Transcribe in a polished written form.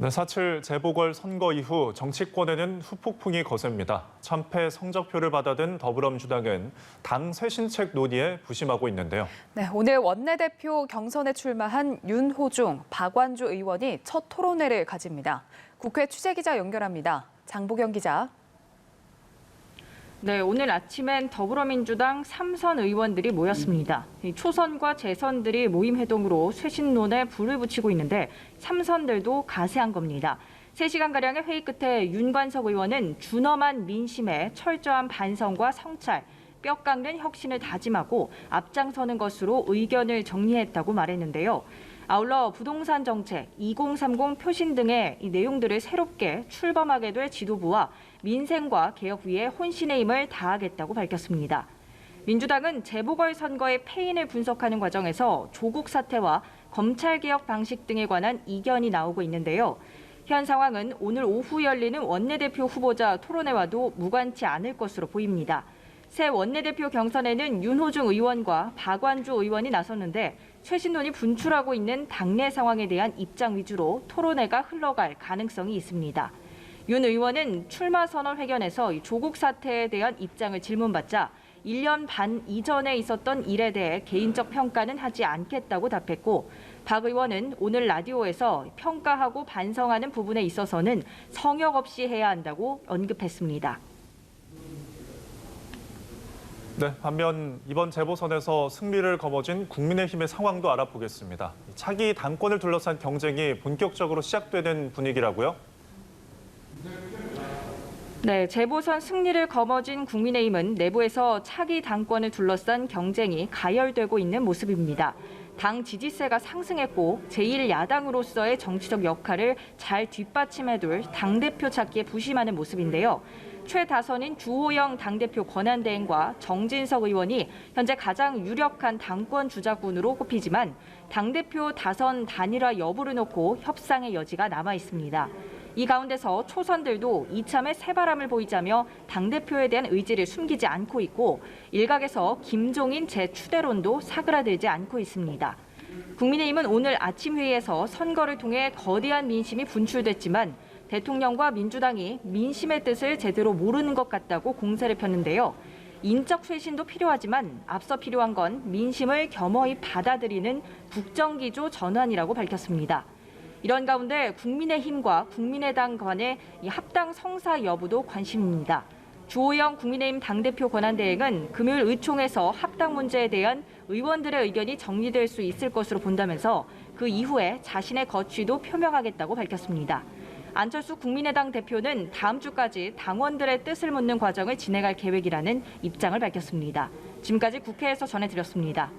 네, 4.7 재보궐 선거 이후 정치권에는 후폭풍이 거셉니다. 참패 성적표를 받아든 더불어민주당은 당 쇄신책 논의에 부심하고 있는데요. 네, 오늘 원내대표 경선에 출마한 윤호중, 박완주 의원이 첫 토론회를 가집니다. 국회 취재기자 연결합니다. 장보경 기자. 네, 오늘 아침엔 더불어민주당 3선 의원들이 모였습니다. 초선과 재선들이 모임 회동으로 쇄신론에 불을 붙이고 있는데 3선들도 가세한 겁니다. 3시간가량의 회의 끝에 윤관석 의원은 준엄한 민심에 철저한 반성과 성찰, 뼈 깎는 혁신을 다짐하고 앞장서는 것으로 의견을 정리했다고 말했는데요. 아울러 부동산 정책, 2030 표신 등의 이 내용들을 새롭게 출범하게 될 지도부와 민생과 개혁 위에 혼신의 힘을 다하겠다고 밝혔습니다. 민주당은 재보궐선거의 패인을 분석하는 과정에서 조국 사태와 검찰개혁 방식 등에 관한 이견이 나오고 있는데요. 현 상황은 오늘 오후 열리는 원내대표 후보자 토론회와도 무관치 않을 것으로 보입니다. 새 원내대표 경선에는 윤호중 의원과 박완주 의원이 나섰는데 쇄신론이 분출하고 있는 당내 상황에 대한 입장 위주로 토론회가 흘러갈 가능성이 있습니다. 윤 의원은 출마 선언 회견에서 조국 사태에 대한 입장을 질문받자 1년 반 이전에 있었던 일에 대해 개인적 평가는 하지 않겠다고 답했고, 박 의원은 오늘 라디오에서 평가하고 반성하는 부분에 있어서는 성역 없이 해야 한다고 언급했습니다. 네, 반면 이번 재보선에서 승리를 거머쥔 국민의힘의 상황도 알아보겠습니다. 차기 당권을 둘러싼 경쟁이 본격적으로 시작되는 분위기라고요? 네, 재보선 승리를 거머쥔 국민의힘은 내부에서 차기 당권을 둘러싼 경쟁이 가열되고 있는 모습입니다. 당 지지세가 상승했고 제1야당으로서의 정치적 역할을 잘 뒷받침해둘 당대표 찾기에 부심하는 모습인데요. 최다선인 주호영 당대표 권한대행과 정진석 의원이 현재 가장 유력한 당권 주자군으로 꼽히지만 당대표 다선 단일화 여부를 놓고 협상의 여지가 남아 있습니다. 이 가운데서 초선들도 이참에 새바람을 보이자며 당대표에 대한 의지를 숨기지 않고 있고 일각에서 김종인 재추대론도 사그라들지 않고 있습니다. 국민의힘은 오늘 아침 회의에서 선거를 통해 거대한 민심이 분출됐지만 대통령과 민주당이 민심의 뜻을 제대로 모르는 것 같다고 공세를 폈는데요. 인적 쇄신도 필요하지만 앞서 필요한 건 민심을 겸허히 받아들이는 국정기조 전환이라고 밝혔습니다. 이런 가운데 국민의힘과 국민의당 간의 합당 성사 여부도 관심입니다. 주호영 국민의힘 당대표 권한대행은 금요일 의총에서 합당 문제에 대한 의원들의 의견이 정리될 수 있을 것으로 본다면서 그 이후에 자신의 거취도 표명하겠다고 밝혔습니다. 안철수 국민의당 대표는 다음 주까지 당원들의 뜻을 묻는 과정을 진행할 계획이라는 입장을 밝혔습니다. 지금까지 국회에서 전해드렸습니다.